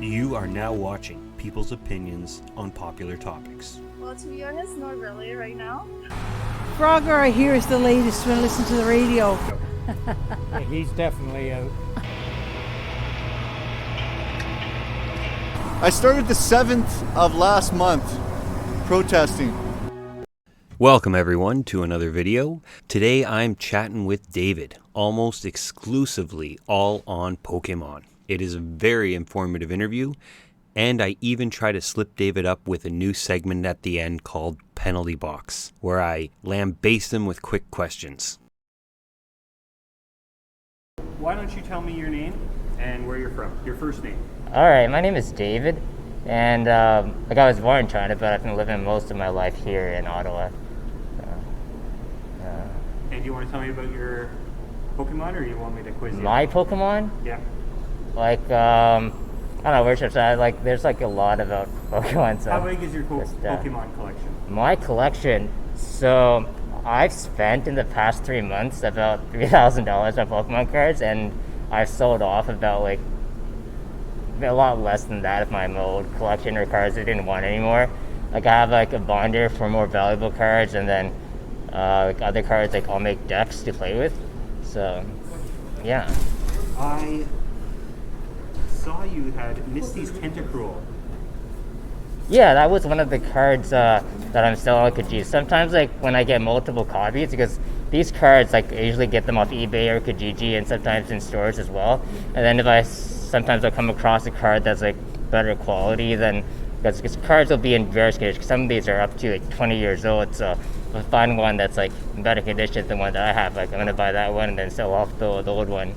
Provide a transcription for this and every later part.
You are now watching people's opinions on popular topics. Well, to be honest, not really right now. Frogger, I hear, is the latest when I listen to the radio. Yeah, he's definitely out. I started the 7th of last month protesting. Welcome everyone to another video. Today I'm chatting with David, almost exclusively all on Pokemon. It is a very informative interview, and I even try to slip David up with a new segment at the end called Penalty Box, where I lambaste him with quick questions. Why don't you tell me your name and where you're from? Your first name. All right, my name is David, and I was born in China, but I've been living most of my life here in Ottawa. And do you want to tell me about your Pokemon, or you want me to quiz you? My Pokemon? Yeah. I don't know, where should I start? There's a lot about Pokemon. So How big is your Pokemon collection? My collection, so I've spent in the past 3 months about $3,000 on Pokemon cards, and I've sold off about a lot less than that of my old collection or cards I didn't want anymore. I have a binder for more valuable cards, and then other cards I'll make decks to play with. So yeah. I saw you had Misty's Tentacruel. Yeah, that was one of the cards that I'm selling on Kijiji. Sometimes when I get multiple copies, because these cards I usually get them off eBay or Kijiji, and sometimes in stores as well. And then sometimes I'll come across a card that's better quality than, because cards will be in various conditions. Some of these are up to 20 years old, so if I find one that's in better condition than one that I have, I'm gonna buy that one and then sell off the old one.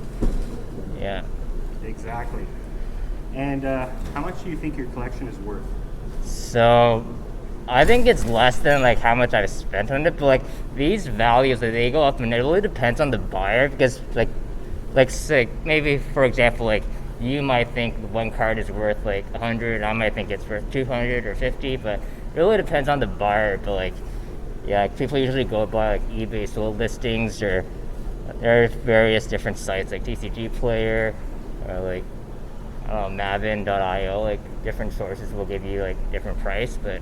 Yeah. Exactly. And how much do you think your collection is worth? So I think it's less than how much I've spent on it, but these values, they go up, and it really depends on the buyer, because maybe for example, you might think one card is worth 100, I might think it's worth 200 or 50, but it really depends on the buyer. But yeah, people usually go by eBay sold listings, or there are various different sites like TCG Player, or Mavin.io. Different sources will give you different price, but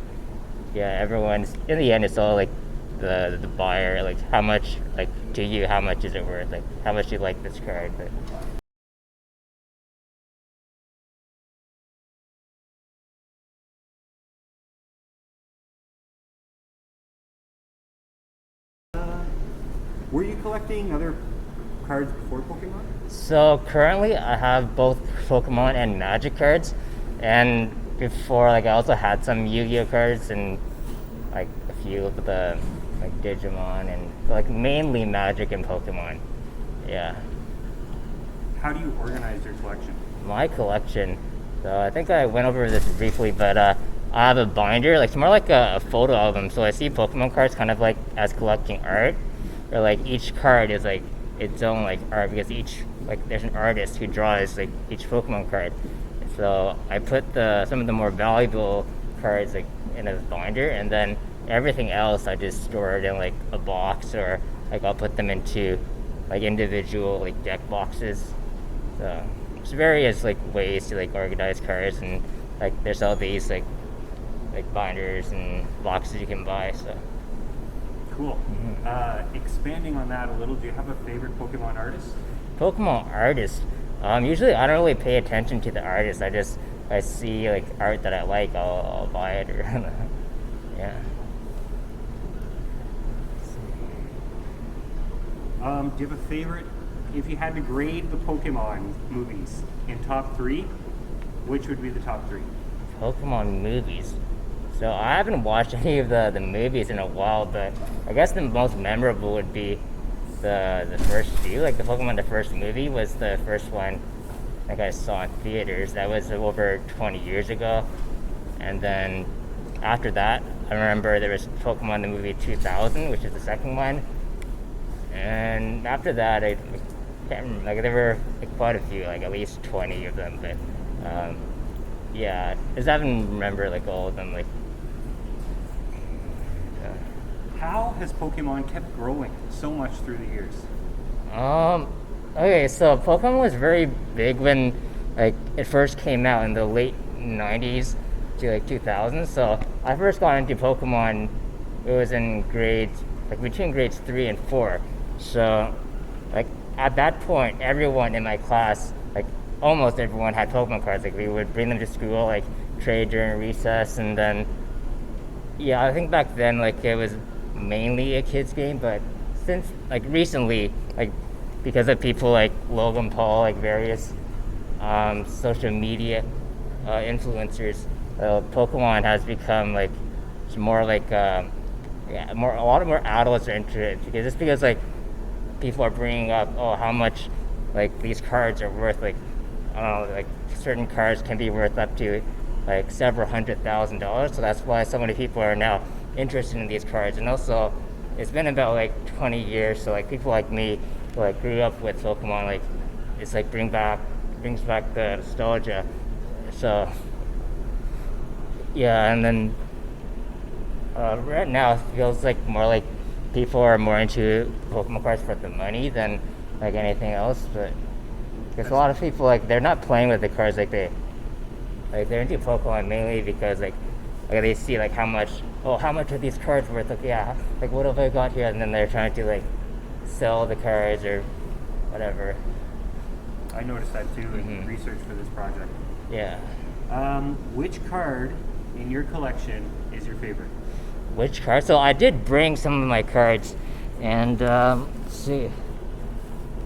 yeah, everyone's in the end it's all the buyer, how much to you, how much is it worth, how much do you like this card. But Were you collecting other cards before Pokemon? so currently I have both Pokemon and Magic cards, and before I also had some Yu-Gi-Oh cards and a few of the Digimon, and mainly Magic and Pokemon. Yeah. How do you organize your collection? My collection, so I think I went over this briefly, but I have a binder, it's more like a photo album. So I see Pokemon cards kind of as collecting art, or each card is its own art, because each there's an artist who draws each Pokemon card. So I put some of the more valuable cards in a binder, and then everything else I just store it in a box, or I'll put them into individual deck boxes. So there's various ways to organize cards, and there's all these binders and boxes you can buy. So Cool. Expanding on that a little, do you have a favorite Pokemon artist? Pokemon artist, usually I don't really pay attention to the artist. I see art that I like, I'll buy it, or yeah. Do you have a favorite? If you had to grade the Pokemon movies in top 3, which would be the top 3? Pokemon movies. So I haven't watched any of the movies in a while, but I guess the most memorable would be the first few. The Pokemon, the first movie was the first one I saw in theaters. That was over 20 years ago. And then after that, I remember there was Pokemon the movie 2000, which is the second one. And after that, I can't remember, there were quite a few, at least 20 of them. But yeah, I just haven't remember all of them. How has Pokemon kept growing so much through the years? Okay, so Pokemon was very big when like it first came out in the late 90s to like 2000s. So I first got into Pokemon, it was in grades, like between grades 3 and 4. So like at that point, everyone in my class, like almost everyone had Pokemon cards. Like we would bring them to school, like trade during recess, and then yeah, I think back then like it was mainly a kids game, but since like recently, like because of people like Logan Paul, like various social media influencers, Pokemon has become like more like a lot of more adults are into it because like people are bringing up how much like these cards are worth, like I don't know, like certain cards can be worth up to like several $100,000. So that's why so many people are now interested in these cards. And also it's been about like 20 years, so like people like me who like grew up with Pokemon, like it's like brings back the nostalgia. So yeah, and then right now it feels like more like people are more into Pokemon cards for the money than like anything else. But because a lot of people like they're not playing with the cards, like they're into Pokemon mainly because like they see like how much are these cards worth? Like yeah, like what have I got here? And then they're trying to like sell the cards or whatever. I noticed that too in research for this project. Yeah. Which card in your collection is your favorite? Which card? So I did bring some of my cards, and let's see.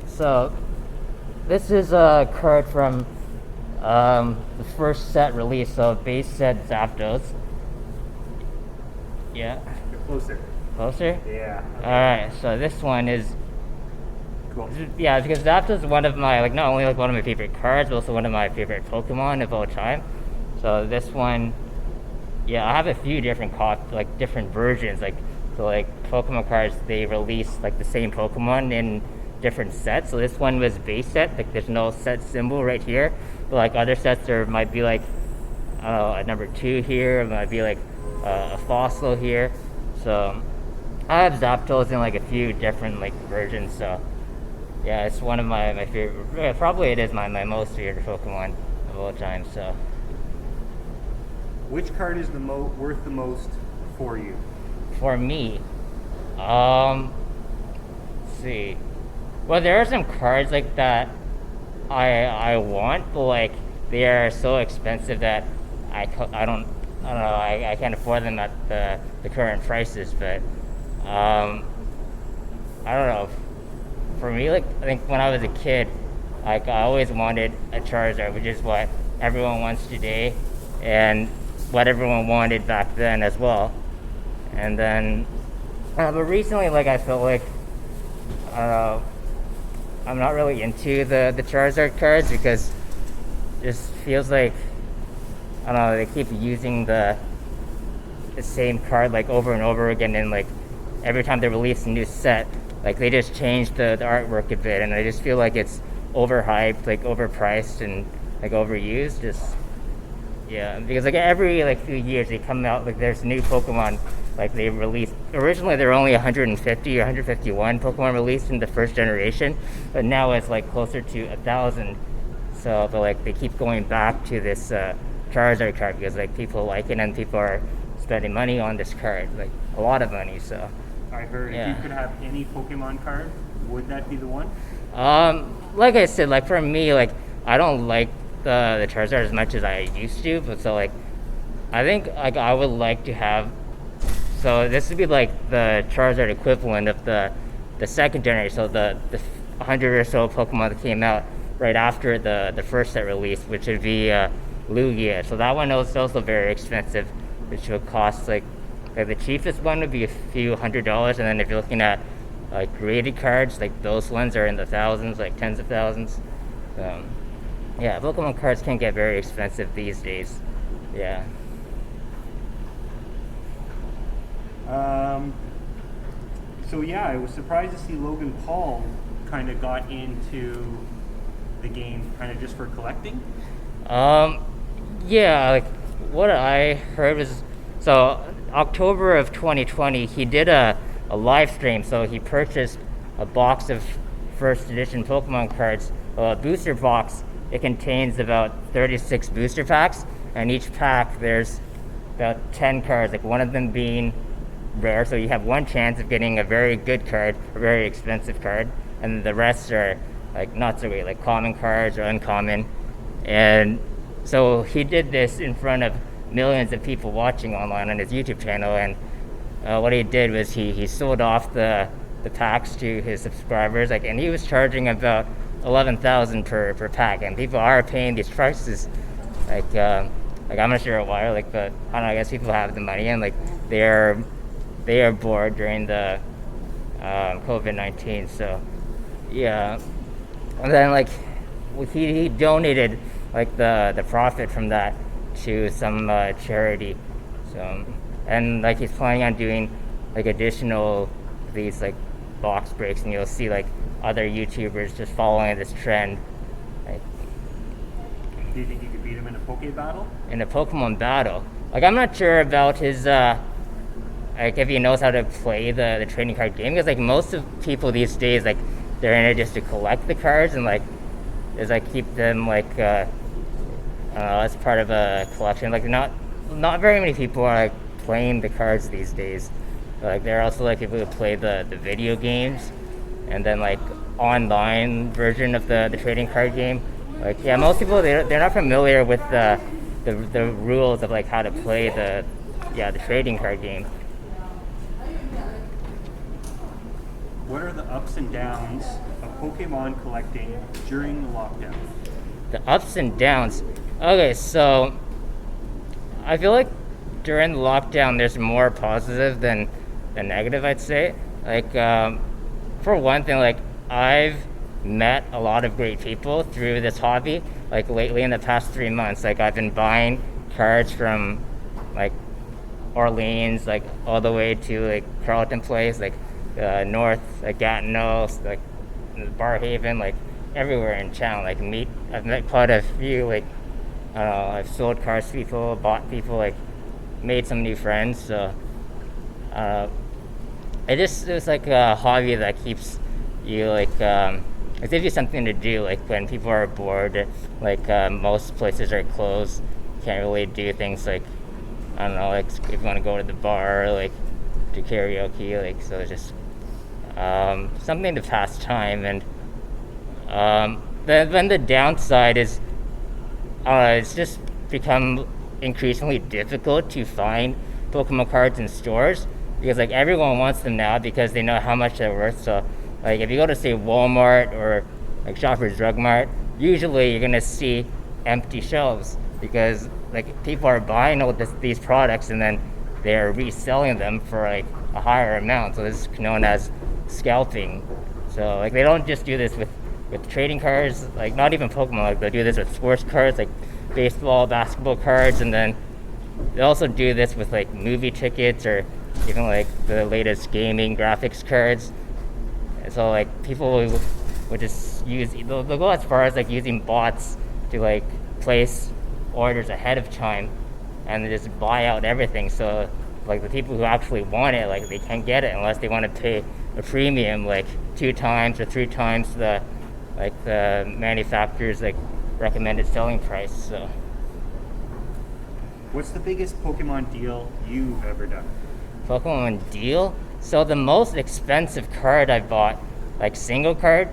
So this is a card from the first set release, so base set Zapdos. Yeah. You're closer. Closer? Yeah. Okay. Alright, so this one is Cool. yeah, because Zapdos is one of my like not only like one of my favorite cards, but also one of my favorite Pokemon of all time. So this one, yeah, I have a few different like different versions. Like so, like Pokemon cards, they release like the same Pokemon in different sets. So this one was base set. Like there's no set symbol right here. But like other sets, there might be like I don't know, a number 2 here. It might be like a fossil here. So I have Zapdos in like a few different like versions. So yeah, it's one of my favorite. Probably it is my most favorite Pokemon of all time. So. Which card is worth the most for you? For me, let's see. Well, there are some cards like that I want, but like they are so expensive that I don't know, I can't afford them at the current prices. But I don't know. For me, like I think when I was a kid, like I always wanted a Charizard, which is what everyone wants today, and what everyone wanted back then as well. And then but recently, like I felt like I don't know, I'm not really into the Charizard cards because it just feels like I don't know, they keep using the same card like over and over again, and like every time they release a new set, like they just change the artwork a bit, and I just feel like it's overhyped, like overpriced, and like overused. Just yeah, because like every like few years they come out, like there's new Pokemon, like they release. Originally there were only 150 or 151 Pokemon released in the first generation, but now it's like closer to 1,000. So but like they keep going back to this Charizard card because like people like it and people are spending money on this card, like a lot of money. So I heard if you could have any Pokemon card, would that be the one? Like I said, like for me, like I don't like the Charizard as much as I used to, but so like I think like I would like to have. So this would be like the Charizard equivalent of the second generation. So the 100 or so Pokemon that came out right after the first set release, which would be Lugia. So that one was also very expensive, which would cost like the cheapest one would be a few $100s, and then if you're looking at like graded cards, like those ones are in the thousands, like tens of thousands. Yeah, Pokemon cards can get very expensive these days. Yeah. So yeah, I was surprised to see Logan Paul kind of got into the game kind of just for collecting. Yeah, like what I heard was, so October of 2020, he did a live stream. So he purchased a box of first edition Pokemon cards, a booster box it contains about 36 booster packs, and each pack there's about 10 cards, like one of them being rare, so you have one chance of getting a very good card, a very expensive card, and the rest are like not so great, like common cards or uncommon. And so he did this in front of millions of people watching online on his YouTube channel, and what he did was he sold off the packs to his subscribers, like, and he was charging about 11,000 per pack, and people are paying these prices, like I'm not sure why, like, but I don't know, I guess people have the money, and like they are bored during the COVID-19, so yeah. And then like he donated like the profit from that to some charity, so, and like he's planning on doing like additional these like box breaks, and you'll see like other YouTubers just following this trend. Like, do you think you could beat him in a Poke battle? In a Pokemon battle, like I'm not sure about his like if he knows how to play the trading card game, because like most of people these days, like they're in it just to collect the cards and like is like keep them like as part of a collection. Like not very many people are like playing the cards these days. Like there are also like people who play the video games, and then like online version of the trading card game. Like yeah, most people they're not familiar with the rules of like how to play the trading card game. What are the ups and downs of Pokemon collecting during the lockdown? The ups and downs. Okay, so I feel like during the lockdown there's more positive than negative, I'd say. Like for one thing, like I've met a lot of great people through this hobby. Like lately in the past 3 months, like I've been buying cards from like Orleans, like all the way to like Carleton Place, like north, like Gatineau, like Barhaven, like everywhere in town. Like I've met quite a few, like I've sold cards to people, bought people, like made some new friends. So it's like a hobby that keeps you like it gives you something to do. Like when people are bored, like most places are closed, can't really do things like I don't know, like if you want to go to the bar, or, like do karaoke, like so just something to pass time. And then the downside is it's just become increasingly difficult to find Pokemon cards in stores, because like everyone wants them now because they know how much they're worth. So like if you go to say Walmart or like Shoppers Drug Mart, usually you're gonna see empty shelves, because like people are buying all these products and then they're reselling them for like a higher amount. So this is known as scalping. So like they don't just do this with trading cards, like not even Pokemon, like they do this with sports cards, like baseball, basketball cards, and then they also do this with like movie tickets or even like the latest gaming graphics cards. And so like people would just they'll go as far as like using bots to like place orders ahead of time and just buy out everything. So like the people who actually want it, like they can't get it unless they want to pay a premium, like 2 times or 3 times the manufacturer's like recommended selling price. So what's the biggest Pokemon deal you've ever done? Pokemon deal? So the most expensive card I bought, like single card,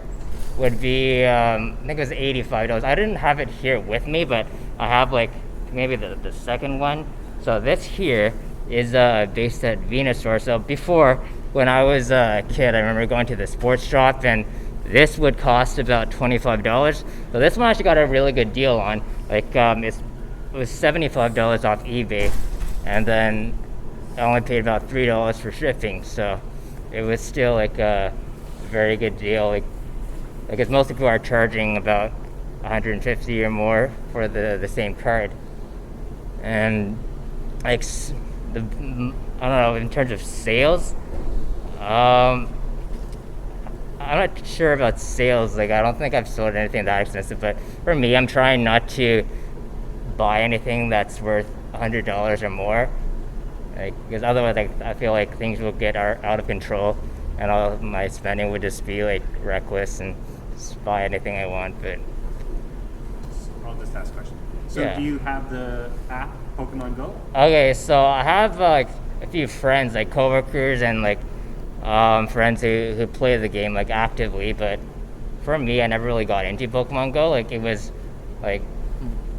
would be I think it was $85. I didn't have it here with me, but I have like maybe the second one. So this here is based at Venusaur. So before, when I was a kid, I remember going to the sports shop and this would cost about $25. So this one actually got a really good deal on. Like it was $75 off eBay, and then I only paid about $3 for shipping. So it was still like a very good deal. Like because most people are charging about $150 or more for the same card. And like I don't know, in terms of sales, I'm not sure about sales. Like I don't think I've sold anything that expensive, but for me, I'm trying not to buy anything that's worth $100 or more, like because otherwise I feel like things will get out of control and all of my spending would just be like reckless and just buy anything I want. But just ask a question. So Yeah. do you have the app Pokemon Go? Okay, so I have like a few friends, like coworkers and like friends who play the game like actively, but for me, I never really got into Pokemon Go. Like it was like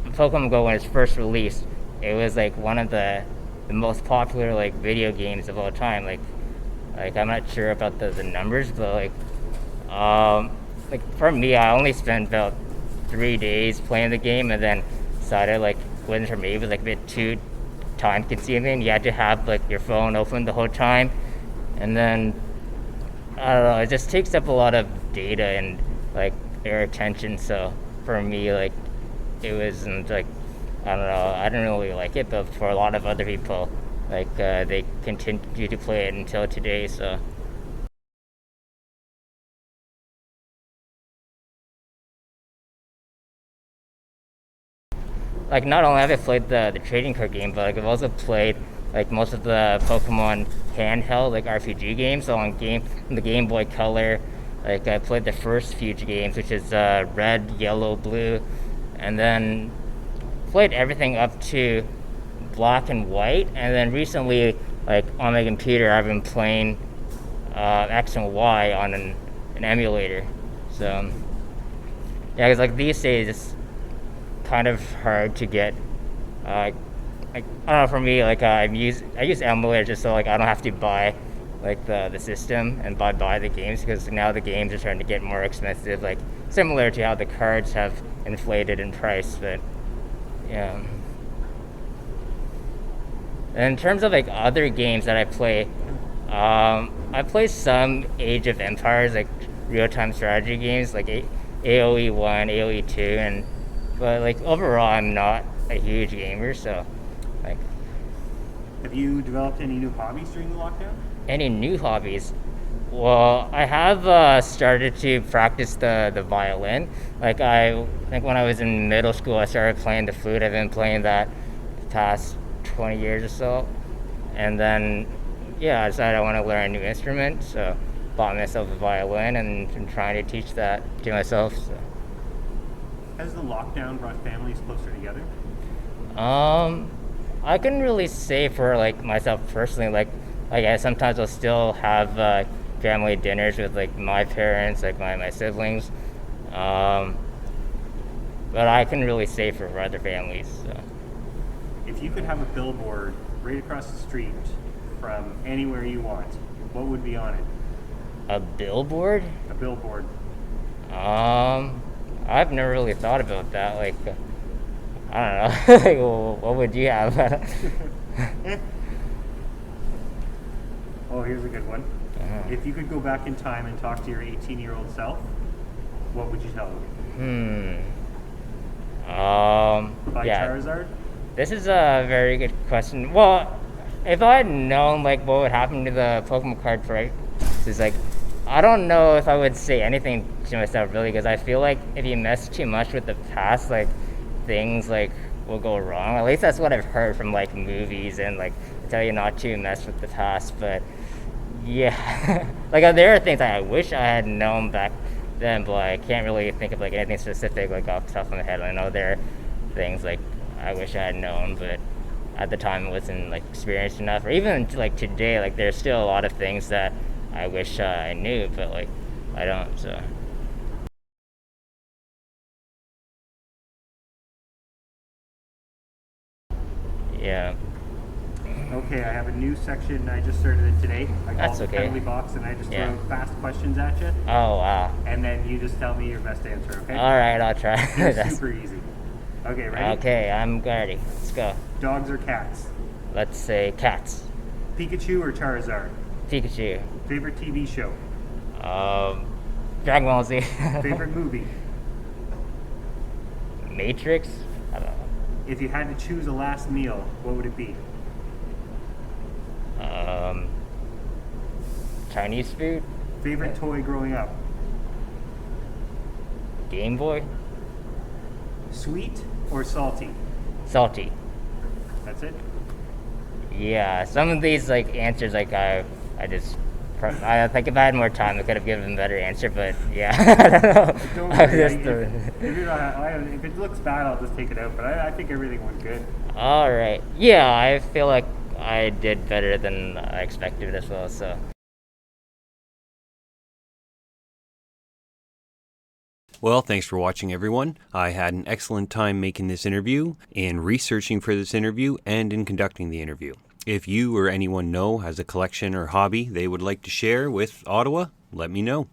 Pokemon Go when it was first released, it was like one of the most popular like video games of all time. Like I'm not sure about the numbers, but like for me, I only spent about 3 days playing the game, and then decided like wasn't for me. It was like a bit too time consuming. You had to have like your phone open the whole time, and then I don't know. It just takes up a lot of data and like your attention. So for me, like it wasn't like I don't know. I didn't really like it, but for a lot of other people, like they continue to play it until today. So. Like not only have I played the trading card game, but like I've also played like most of the Pokemon handheld like RPG games. So on the Game Boy Color, like I played the first few games, which is Red, Yellow, Blue, and then played everything up to Black and White. And then recently, like on my computer, I've been playing X and Y on an emulator. So yeah, because like these days it's kind of hard to get like I don't know, for me, like I use emulator just so like I don't have to buy like the system and buy the games, because now the games are starting to get more expensive, like similar to how the cards have inflated in price. But yeah, and in terms of like other games that I play some Age of Empires, like real-time strategy games like AoE 1, AoE 2, but like overall I'm not a huge gamer. So like, Have you developed any new hobbies during the lockdown? any new hobbies? Well, I have started to practice the violin. Like I think when I was in middle school, I started playing the flute. I've been playing that the past 20 years or so. And then, yeah, I decided I want to learn a new instrument. So bought myself a violin and been trying to teach that to myself. So. Has the lockdown brought families closer together? I couldn't really say for like myself personally. Like I sometimes I'll still have family dinners with like my parents, like my siblings. But I couldn't really say for other families. So. If you could have a billboard right across the street from anywhere you want, what would be on it? A billboard? A billboard. I've never really thought about that. Like, I don't know. Like, well, what would you have? Oh, here's a good one. If you could go back in time and talk to your 18-year-old self, what would you tell him? By Yeah. Charizard? This is a very good question. Well, if I had known like what would happen to the Pokemon card prices, like I don't know if I would say anything to myself really, because I feel like if you mess too much with the past, like things like will go wrong. At least that's what I've heard from like movies, and like tell you not to mess with the past. But yeah, like there are things I wish I had known back then, but I can't really think of like anything specific like off the top of my head. I know there are things like I wish I had known, but at the time I wasn't like experienced enough. Or even like today, like there's still a lot of things that I wish I knew, but like I don't. So. Yeah. Okay, I have a new section. I just started it today. I call That's it the okay. penalty box, and I just Yeah. throw fast questions at you, Oh wow. and then you just tell me your best answer, okay? All right, I'll try. They're That's- super easy. Okay, ready? Okay, I'm ready. Let's go. Dogs or cats? Let's say cats. Pikachu or Charizard? Pikachu. Favorite TV show? Dragon Ball Z. Favorite movie? Matrix? I don't know. If you had to choose a last meal, what would it be? Chinese food? Favorite toy growing up? Game Boy? Sweet or salty? Salty. That's it? Yeah, some of these like answers like I just I think if I had more time, I could have given a better answer. But yeah, I don't know. Don't I was worry, just, if it looks bad, I'll just take it out. But I think everything went good. all right. Yeah, I feel like I did better than I expected as well. So. Well, thanks for watching, everyone. I had an excellent time making this interview, in researching for this interview, and in conducting the interview. If you or anyone know has a collection or hobby they would like to share with Ottawa, let me know.